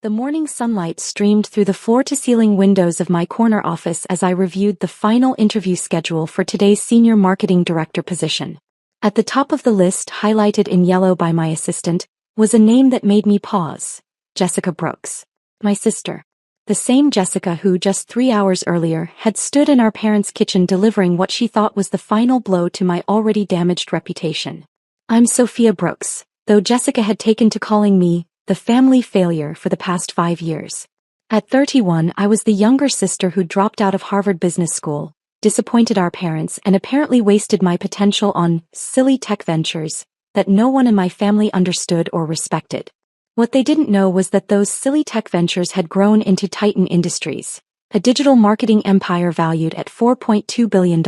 The morning sunlight streamed through the floor-to-ceiling windows of my corner office as I reviewed the final interview schedule for today's senior marketing director position. At the top of the list, highlighted in yellow by my assistant, was a name that made me pause: Jessica Brooks. My sister. The same Jessica who, just 3 hours earlier, had stood in our parents' kitchen delivering what she thought was the final blow to my already damaged reputation. I'm Sophia Brooks, though Jessica had taken to calling me the family failure for the past 5 years. At 31, I was the younger sister who dropped out of Harvard Business School, disappointed our parents, and apparently wasted my potential on silly tech ventures that no one in my family understood or respected. What they didn't know was that those silly tech ventures had grown into Titan Industries, a digital marketing empire valued at $4.2 billion.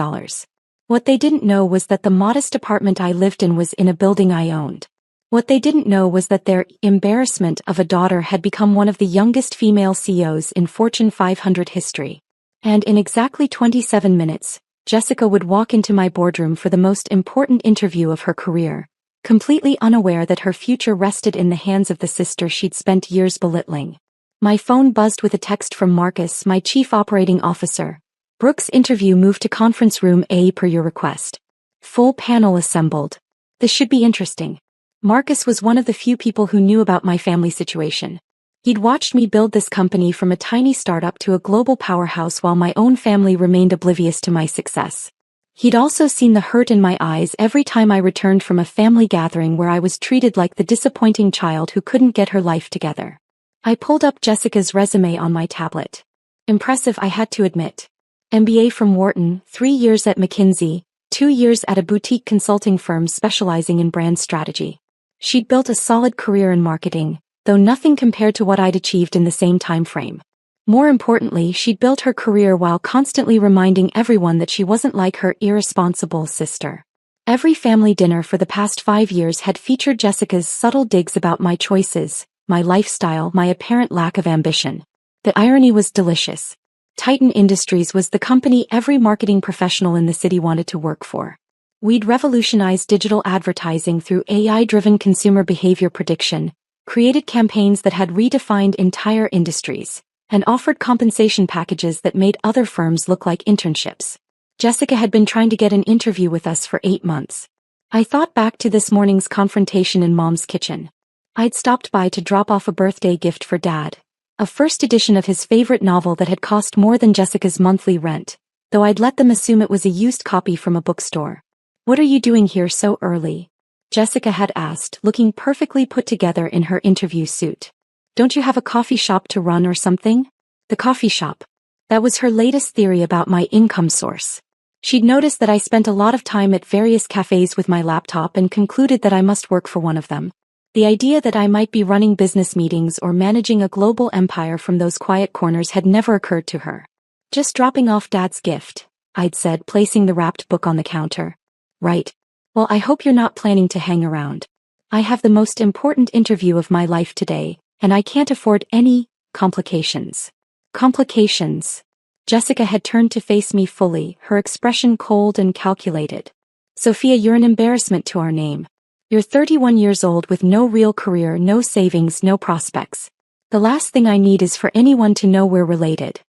What they didn't know was that the modest apartment I lived in was in a building I owned. What they didn't know was that their embarrassment of a daughter had become one of the youngest female CEOs in Fortune 500 history. And in exactly 27 minutes, Jessica would walk into my boardroom for the most important interview of her career, completely unaware that her future rested in the hands of the sister she'd spent years belittling. My phone buzzed with a text from Marcus, my chief operating officer. Brooks' interview moved to conference room A per your request. Full panel assembled. This should be interesting. Marcus was one of the few people who knew about my family situation. He'd watched me build this company from a tiny startup to a global powerhouse while my own family remained oblivious to my success. He'd also seen the hurt in my eyes every time I returned from a family gathering where I was treated like the disappointing child who couldn't get her life together. I pulled up Jessica's resume on my tablet. Impressive, I had to admit. MBA from Wharton, 3 years at McKinsey, 2 years at a boutique consulting firm specializing in brand strategy. She'd built a solid career in marketing, though nothing compared to what I'd achieved in the same time frame. More importantly, she'd built her career while constantly reminding everyone that she wasn't like her irresponsible sister. Every family dinner for the past 5 years had featured Jessica's subtle digs about my choices, my lifestyle, my apparent lack of ambition. The irony was delicious. Titan Industries was the company every marketing professional in the city wanted to work for. We'd revolutionized digital advertising through AI-driven consumer behavior prediction, created campaigns that had redefined entire industries, and offered compensation packages that made other firms look like internships. Jessica had been trying to get an interview with us for 8 months. I thought back to this morning's confrontation in Mom's kitchen. I'd stopped by to drop off a birthday gift for Dad, a first edition of his favorite novel that had cost more than Jessica's monthly rent, though I'd let them assume it was a used copy from a bookstore. "What are you doing here so early?" Jessica had asked, looking perfectly put together in her interview suit. "Don't you have a coffee shop to run or something?" The coffee shop. That was her latest theory about my income source. She'd noticed that I spent a lot of time at various cafes with my laptop and concluded that I must work for one of them. The idea that I might be running business meetings or managing a global empire from those quiet corners had never occurred to her. "Just dropping off Dad's gift," I'd said, placing the wrapped book on the counter. "Right. Well, I hope you're not planning to hang around. I have the most important interview of my life today, and I can't afford any complications." Complications. Jessica had turned to face me fully, her expression cold and calculated. "Sophia, you're an embarrassment to our name. You're 31 years old with no real career, no savings, no prospects. The last thing I need is for anyone to know we're related."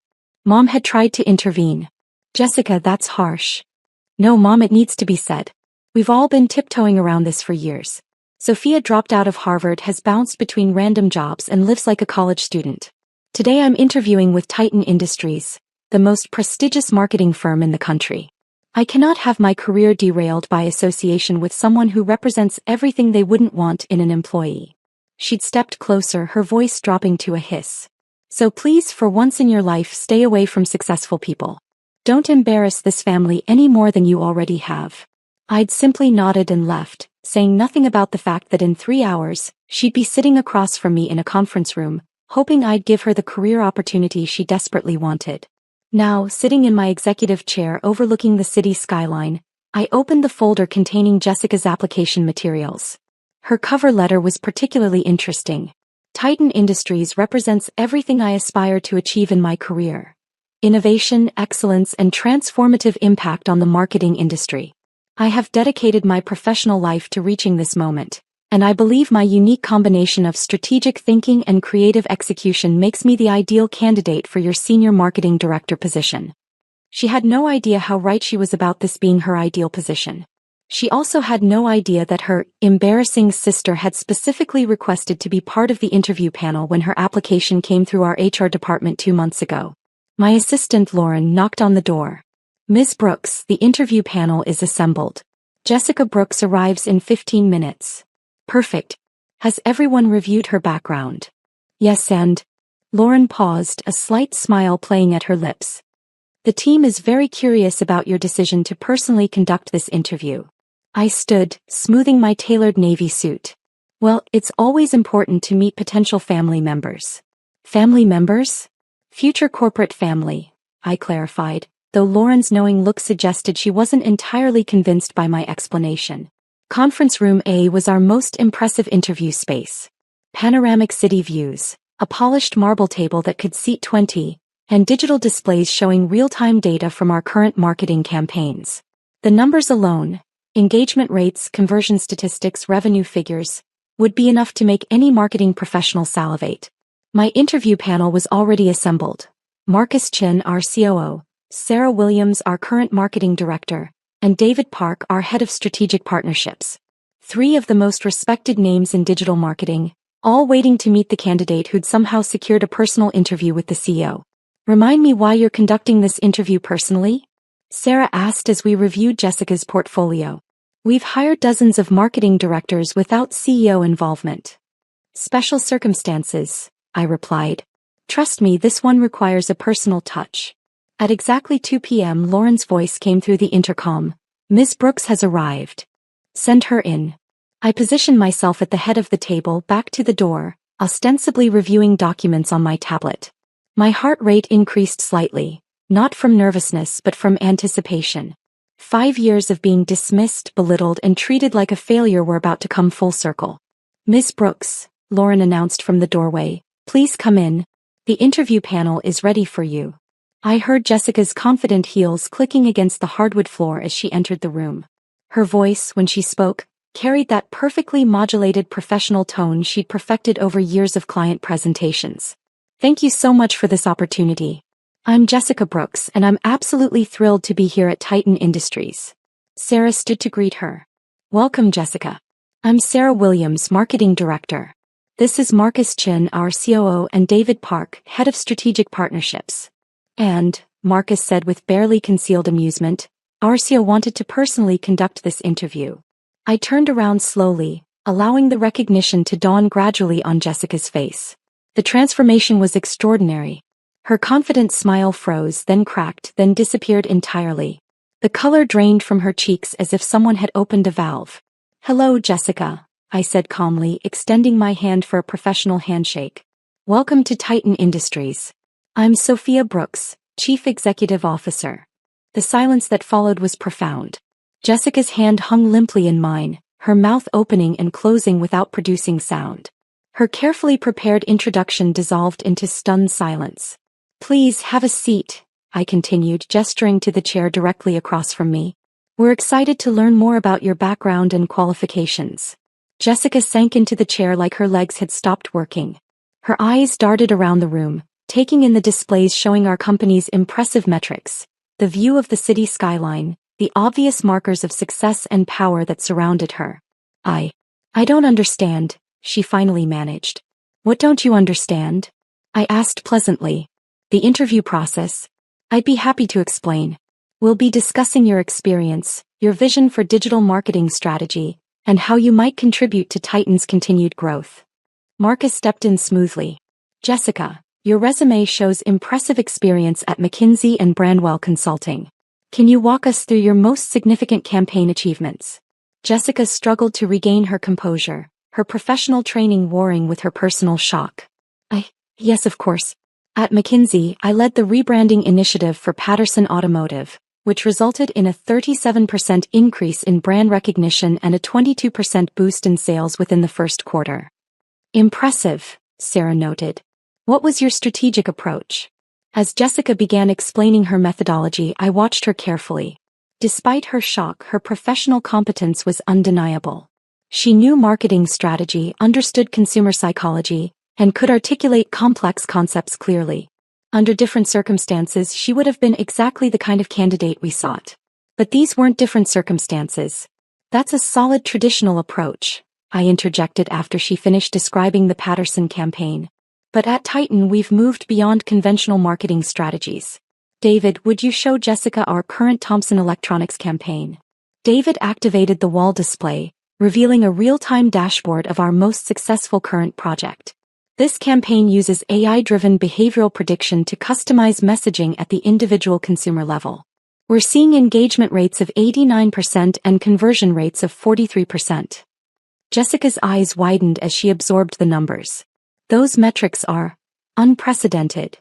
Mom had tried to intervene. "Jessica, that's harsh." "No, Mom, it needs to be said. We've all been tiptoeing around this for years. Sophia dropped out of Harvard, has bounced between random jobs, and lives like a college student. Today I'm interviewing with Titan Industries, the most prestigious marketing firm in the country. I cannot have my career derailed by association with someone who represents everything they wouldn't want in an employee." She'd stepped closer, her voice dropping to a hiss. "So please, for once in your life, stay away from successful people. Don't embarrass this family any more than you already have." I'd simply nodded and left, saying nothing about the fact that in 3 hours, she'd be sitting across from me in a conference room, hoping I'd give her the career opportunity she desperately wanted. Now, sitting in my executive chair overlooking the city skyline, I opened the folder containing Jessica's application materials. Her cover letter was particularly interesting. Titan Industries represents everything I aspire to achieve in my career: innovation, excellence, and transformative impact on the marketing industry. I have dedicated my professional life to reaching this moment, and I believe my unique combination of strategic thinking and creative execution makes me the ideal candidate for your senior marketing director position." She had no idea how right she was about this being her ideal position. She also had no idea that her embarrassing sister had specifically requested to be part of the interview panel when her application came through our HR department 2 months ago. My assistant Lauren knocked on the door. "Ms. Brooks, the interview panel is assembled. Jessica Brooks arrives in 15 minutes. "Perfect. Has everyone reviewed her background?" "Yes, and..." Lauren paused, a slight smile playing at her lips. "The team is very curious about your decision to personally conduct this interview." I stood, smoothing my tailored navy suit. "Well, it's always important to meet potential family members." "Family members?" "Future corporate family," I clarified, though Lauren's knowing look suggested she wasn't entirely convinced by my explanation. Conference Room A was our most impressive interview space. Panoramic city views, a polished marble table that could seat 20, and digital displays showing real-time data from our current marketing campaigns. The numbers alone, engagement rates, conversion statistics, revenue figures, would be enough to make any marketing professional salivate. My interview panel was already assembled. Marcus Chin, our COO, Sarah Williams, our current marketing director, and David Park, our head of strategic partnerships. 3 of the most respected names in digital marketing, all waiting to meet the candidate who'd somehow secured a personal interview with the CEO. "Remind me why you're conducting this interview personally?" Sarah asked as we reviewed Jessica's portfolio. "We've hired dozens of marketing directors without CEO involvement." "Special circumstances," I replied. "Trust me, this one requires a personal touch." At exactly 2 p.m. Lauren's voice came through the intercom. "Ms. Brooks has arrived. Send her in." I positioned myself at the head of the table, back to the door, ostensibly reviewing documents on my tablet. My heart rate increased slightly, not from nervousness but from anticipation. 5 years of being dismissed, belittled, and treated like a failure were about to come full circle. "Ms. Brooks," Lauren announced from the doorway, "please come in. The interview panel is ready for you." I heard Jessica's confident heels clicking against the hardwood floor as she entered the room. Her voice, when she spoke, carried that perfectly modulated professional tone she'd perfected over years of client presentations. "Thank you so much for this opportunity. I'm Jessica Brooks, and I'm absolutely thrilled to be here at Titan Industries." Sarah stood to greet her. "Welcome, Jessica. I'm Sarah Williams, Marketing Director. This is Marcus Chin, our COO, and David Park, Head of Strategic Partnerships." "And," Marcus said with barely concealed amusement, "our CEO wanted to personally conduct this interview." I turned around slowly, allowing the recognition to dawn gradually on Jessica's face. The transformation was extraordinary. Her confident smile froze, then cracked, then disappeared entirely. The color drained from her cheeks as if someone had opened a valve. "Hello, Jessica," I said calmly, extending my hand for a professional handshake. "Welcome to Titan Industries. I'm Sophia Brooks, Chief Executive Officer." The silence that followed was profound. Jessica's hand hung limply in mine, her mouth opening and closing without producing sound. Her carefully prepared introduction dissolved into stunned silence. "Please have a seat," I continued, gesturing to the chair directly across from me. "We're excited to learn more about your background and qualifications." Jessica sank into the chair like her legs had stopped working. Her eyes darted around the room, taking in the displays showing our company's impressive metrics, the view of the city skyline, the obvious markers of success and power that surrounded her. I don't understand," she finally managed. "What don't you understand?" I asked pleasantly. "The interview process. I'd be happy to explain. We'll be discussing your experience, your vision for digital marketing strategy, and how you might contribute to Titan's continued growth." Marcus stepped in smoothly. "Jessica, your resume shows impressive experience at McKinsey and Brandwell Consulting. Can you walk us through your most significant campaign achievements?" Jessica struggled to regain her composure, her professional training warring with her personal shock. Yes, of course. At McKinsey, I led the rebranding initiative for Patterson Automotive, which resulted in a 37% increase in brand recognition and a 22% boost in sales within the first quarter." "Impressive," Sarah noted. "What was your strategic approach?" As Jessica began explaining her methodology, I watched her carefully. Despite her shock, her professional competence was undeniable. She knew marketing strategy, understood consumer psychology, and could articulate complex concepts clearly. Under different circumstances, she would have been exactly the kind of candidate we sought. But these weren't different circumstances. That's a solid traditional approach, I interjected after she finished describing the Patterson campaign. But at Titan, we've moved beyond conventional marketing strategies. David, would you show Jessica our current Thomson Electronics campaign? David activated the wall display, revealing a real-time dashboard of our most successful current project. This campaign uses AI-driven behavioral prediction to customize messaging at the individual consumer level. We're seeing engagement rates of 89% and conversion rates of 43%. Jessica's eyes widened as she absorbed the numbers. Those metrics are unprecedented.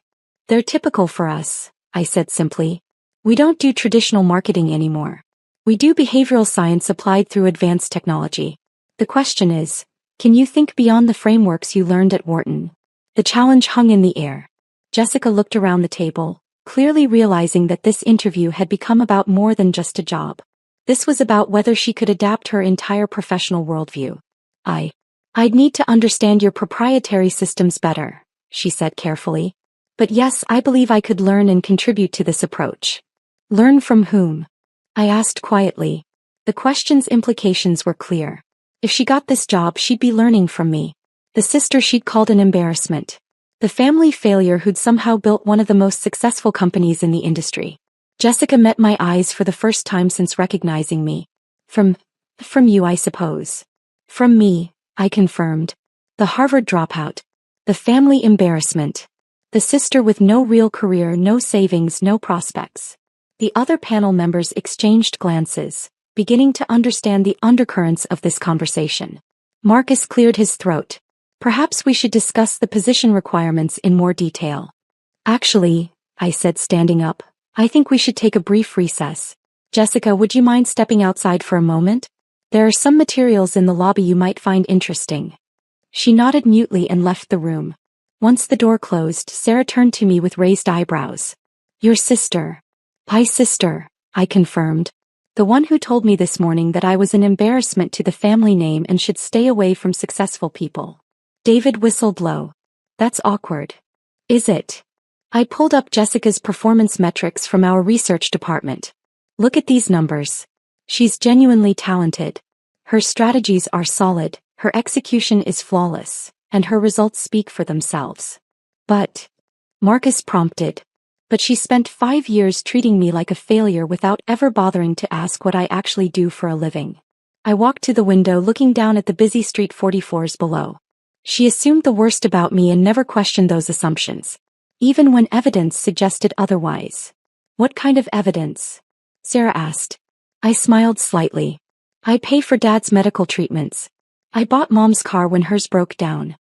They're typical for us, I said simply. We don't do traditional marketing anymore. We do behavioral science applied through advanced technology. The question is, can you think beyond the frameworks you learned at Wharton? The challenge hung in the air. Jessica looked around the table, clearly realizing that this interview had become about more than just a job. This was about whether she could adapt her entire professional worldview. I'd need to understand your proprietary systems better, she said carefully. But yes, I believe I could learn and contribute to this approach. Learn from whom? I asked quietly. The question's implications were clear. If she got this job, she'd be learning from me. The sister she'd called an embarrassment. The family failure who'd somehow built one of the most successful companies in the industry. Jessica met my eyes for the first time since recognizing me. From you, I suppose. From me, I confirmed. The Harvard dropout. The family embarrassment. The sister with no real career, no savings, no prospects. The other panel members exchanged glances, beginning to understand the undercurrents of this conversation. Marcus cleared his throat. Perhaps we should discuss the position requirements in more detail. Actually, I said, standing up, I think we should take a brief recess. Jessica, would you mind stepping outside for a moment? There are some materials in the lobby you might find interesting. She nodded mutely and left the room. Once the door closed, Sarah turned to me with raised eyebrows. Your sister. aSister, I confirmed. The one who told me this morning that I was an embarrassment to the family name and should stay away from successful people. David whistled low. That's awkward. Is it? I pulled up Jessica's performance metrics from our research department. Look at these numbers. She's genuinely talented. Her strategies are solid, her execution is flawless, and her results speak for themselves. But, Marcus prompted. But she spent 5 years treating me like a failure without ever bothering to ask what I actually do for a living. I walked to the window looking down at the busy street 44s below. She assumed the worst about me and never questioned those assumptions, even when evidence suggested otherwise. What kind of evidence? Sarah asked. I smiled slightly. I pay for Dad's medical treatments. I bought Mom's car when hers broke down.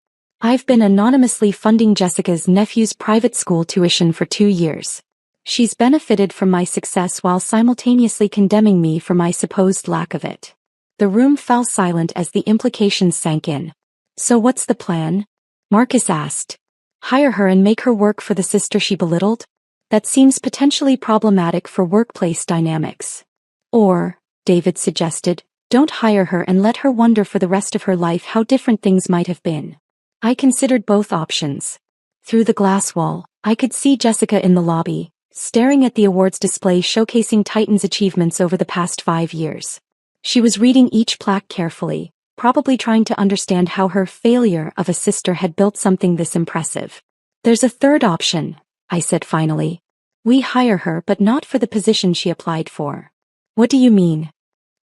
I've been anonymously funding Jessica's nephew's private school tuition for 2 years. She's benefited from my success while simultaneously condemning me for my supposed lack of it. The room fell silent as the implications sank in. So what's the plan? Marcus asked. Hire her and make her work for the sister she belittled? That seems potentially problematic for workplace dynamics. Or, David suggested, don't hire her and let her wonder for the rest of her life how different things might have been. I considered both options. Through the glass wall, I could see Jessica in the lobby, staring at the awards display showcasing Titan's achievements over the past 5 years. She was reading each plaque carefully, probably trying to understand how her failure of a sister had built something this impressive. There's a third option, I said finally. We hire her but not for the position she applied for. What do you mean?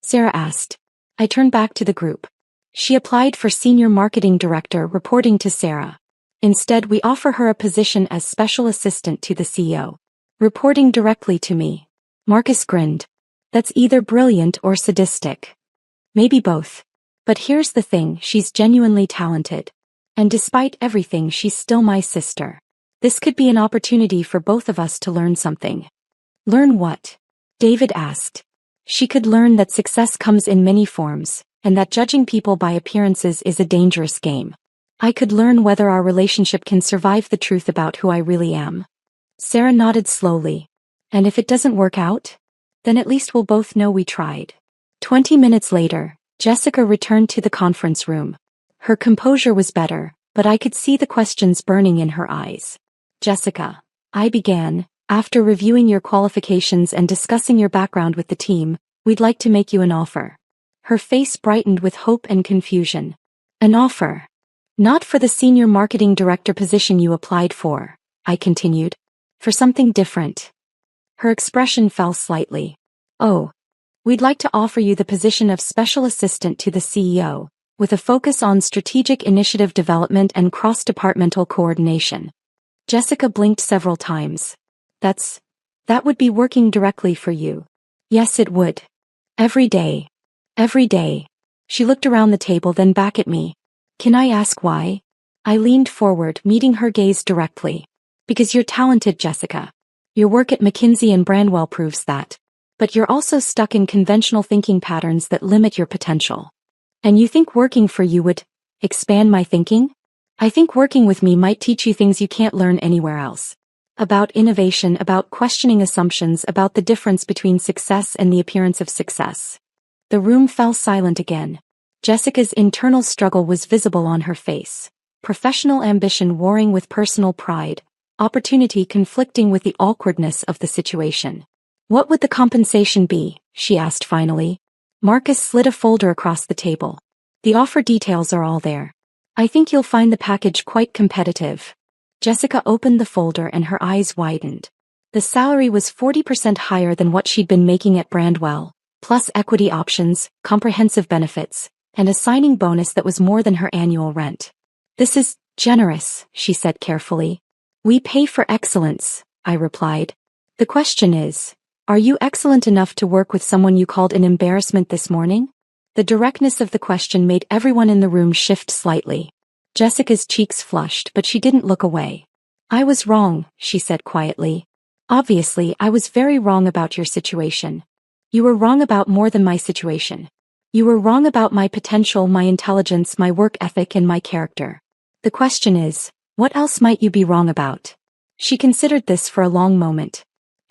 Sarah asked. I turned back to the group. She applied for Senior Marketing Director, reporting to Sarah. Instead, we offer her a position as Special Assistant to the CEO, reporting directly to me. Marcus grinned. That's either brilliant or sadistic. Maybe both. But here's the thing, she's genuinely talented. And despite everything, she's still my sister. This could be an opportunity for both of us to learn something. Learn what? David asked. She could learn that success comes in many forms, and that judging people by appearances is a dangerous game. I could learn whether our relationship can survive the truth about who I really am. Sarah nodded slowly. And if it doesn't work out? Then at least we'll both know we tried. 20 minutes later, Jessica returned to the conference room. Her composure was better, but I could see the questions burning in her eyes. Jessica, I began, after reviewing your qualifications and discussing your background with the team, we'd like to make you an offer. Her face brightened with hope and confusion. An offer? Not for the senior marketing director position you applied for, I continued. For something different. Her expression fell slightly. Oh. We'd like to offer you the position of special assistant to the CEO, with a focus on strategic initiative development and cross-departmental coordination. Jessica blinked several times. That would be working directly for you. Yes, it would. Every day. Every day. She looked around the table then back at me. Can I ask why? I leaned forward, meeting her gaze directly. Because you're talented, Jessica. Your work at McKinsey and Brandwell proves that. But you're also stuck in conventional thinking patterns that limit your potential. And you think working for you would expand my thinking? I think working with me might teach you things you can't learn anywhere else. About innovation, about questioning assumptions, about the difference between success and the appearance of success. The room fell silent again. Jessica's internal struggle was visible on her face. Professional ambition warring with personal pride, opportunity conflicting with the awkwardness of the situation. What would the compensation be? She asked finally. Marcus slid a folder across the table. The offer details are all there. I think you'll find the package quite competitive. Jessica opened the folder and her eyes widened. The salary was 40% higher than what she'd been making at Brandwell, plus equity options, comprehensive benefits, and a signing bonus that was more than her annual rent. This is generous, she said carefully. We pay for excellence, I replied. The question is, are you excellent enough to work with someone you called an embarrassment this morning? The directness of the question made everyone in the room shift slightly. Jessica's cheeks flushed, but she didn't look away. I was wrong, she said quietly. Obviously, I was very wrong about your situation. You were wrong about more than my situation. You were wrong about my potential, my intelligence, my work ethic, and my character. The question is, what else might you be wrong about? She considered this for a long moment.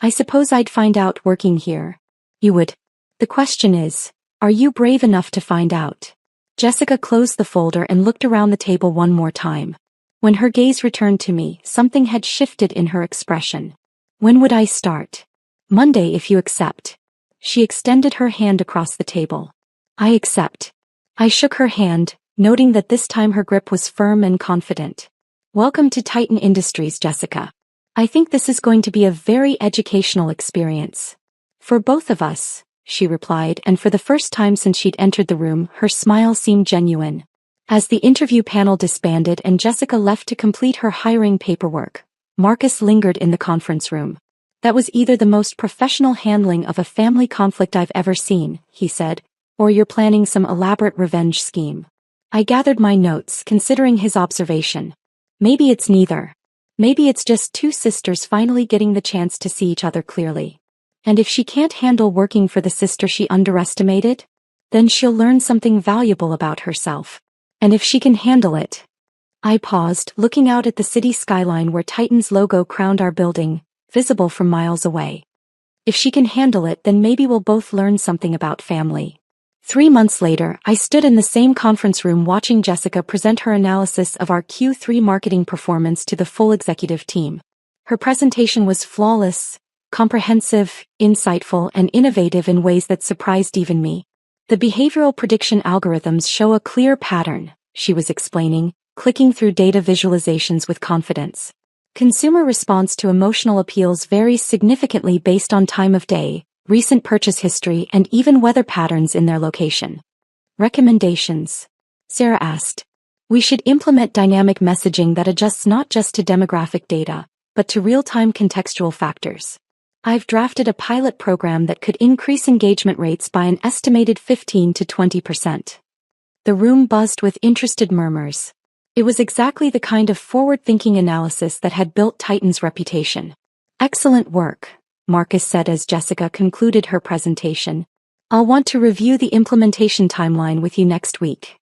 I suppose I'd find out working here. You would. The question is, are you brave enough to find out? Jessica closed the folder and looked around the table one more time. When her gaze returned to me, something had shifted in her expression. When would I start? Monday if you accept. She extended her hand across the table. I accept. I shook her hand, noting that this time her grip was firm and confident. Welcome to Titan Industries, Jessica. I think this is going to be a very educational experience. For both of us, she replied, and for the first time since she'd entered the room, her smile seemed genuine. As the interview panel disbanded and Jessica left to complete her hiring paperwork, Marcus lingered in the conference room. That was either the most professional handling of a family conflict I've ever seen, he said, or you're planning some elaborate revenge scheme. I gathered my notes, considering his observation. Maybe it's neither. Maybe it's just two sisters finally getting the chance to see each other clearly. And if she can't handle working for the sister she underestimated, then she'll learn something valuable about herself. And if she can handle it. I paused, looking out at the city skyline where Titan's logo crowned our building, visible from miles away. If she can handle it, then maybe we'll both learn something about family. 3 months later, I stood in the same conference room watching Jessica present her analysis of our Q3 marketing performance to the full executive team. Her presentation was flawless, comprehensive, insightful, and innovative in ways that surprised even me. The behavioral prediction algorithms show a clear pattern, she was explaining, clicking through data visualizations with confidence. Consumer response to emotional appeals varies significantly based on time of day, recent purchase history, and even weather patterns in their location. Recommendations? Sarah asked. We should implement dynamic messaging that adjusts not just to demographic data, but to real-time contextual factors. I've drafted a pilot program that could increase engagement rates by an estimated 15 to 20%. The room buzzed with interested murmurs. It was exactly the kind of forward-thinking analysis that had built Titan's reputation. Excellent work, Marcus said as Jessica concluded her presentation. I'll want to review the implementation timeline with you next week.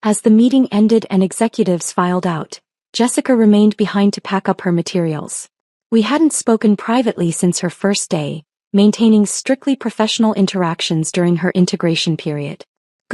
As the meeting ended and executives filed out, Jessica remained behind to pack up her materials. We hadn't spoken privately since her first day, maintaining strictly professional interactions during her integration period.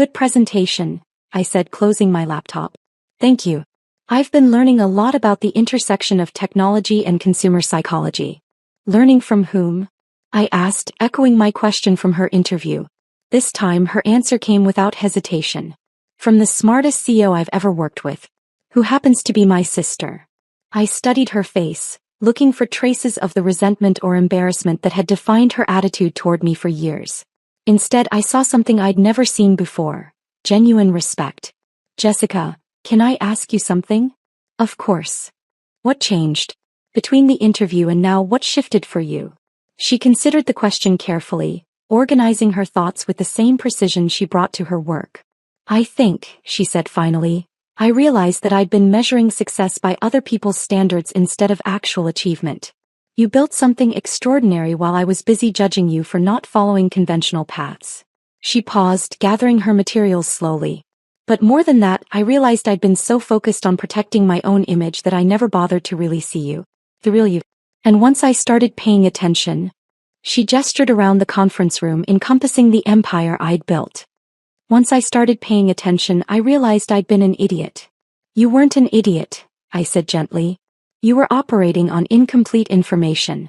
Good presentation, I said, closing my laptop. Thank you. I've been learning a lot about the intersection of technology and consumer psychology. Learning from whom? I asked, echoing my question from her interview. This time her answer came without hesitation. From the smartest CEO I've ever worked with, who happens to be my sister. I studied her face, looking for traces of the resentment or embarrassment that had defined her attitude toward me for years. Instead, I saw something I'd never seen before: genuine respect. Jessica, can I ask you something? Of course. What changed? Between the interview and now, what shifted for you? She considered the question carefully, organizing her thoughts with the same precision she brought to her work. I think, she said finally, I realized that I'd been measuring success by other people's standards instead of actual achievement. You built something extraordinary while I was busy judging you for not following conventional paths. She paused, gathering her materials slowly. But more than that, I realized I'd been so focused on protecting my own image that I never bothered to really see you, the real you. And once I started paying attention, she gestured around the conference room, encompassing the empire I'd built. Once I started paying attention, I realized I'd been an idiot. You weren't an idiot, I said gently. You were operating on incomplete information.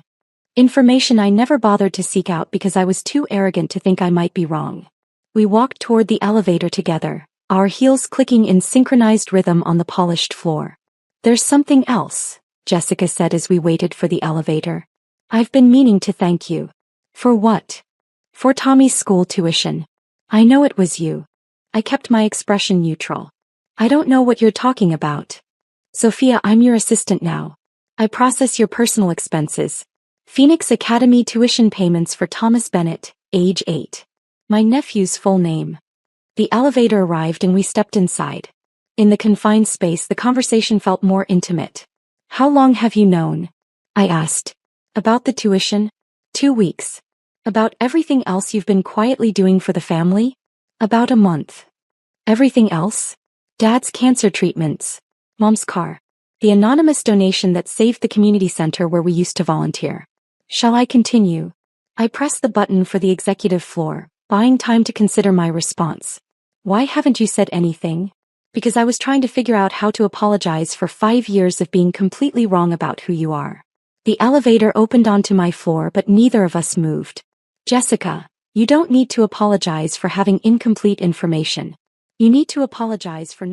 Information I never bothered to seek out because I was too arrogant to think I might be wrong. We walked toward the elevator together, our heels clicking in synchronized rhythm on the polished floor. There's something else, Jessica said as we waited for the elevator. I've been meaning to thank you. For what? For Tommy's school tuition. I know it was you. I kept my expression neutral. I don't know what you're talking about. Sophia, I'm your assistant now. I process your personal expenses. Phoenix Academy tuition payments for Thomas Bennett, age 8. My nephew's full name. The elevator arrived and we stepped inside. In the confined space, the conversation felt more intimate. How long have you known? I asked. About the tuition? 2 weeks. About everything else you've been quietly doing for the family? About a month. Everything else? Dad's cancer treatments. Mom's car. The anonymous donation that saved the community center where we used to volunteer. Shall I continue? I pressed the button for the executive floor, buying time to consider my response. Why haven't you said anything? Because I was trying to figure out how to apologize for 5 years of being completely wrong about who you are. The elevator opened onto my floor, but neither of us moved. Jessica, you don't need to apologize for having incomplete information. You need to apologize for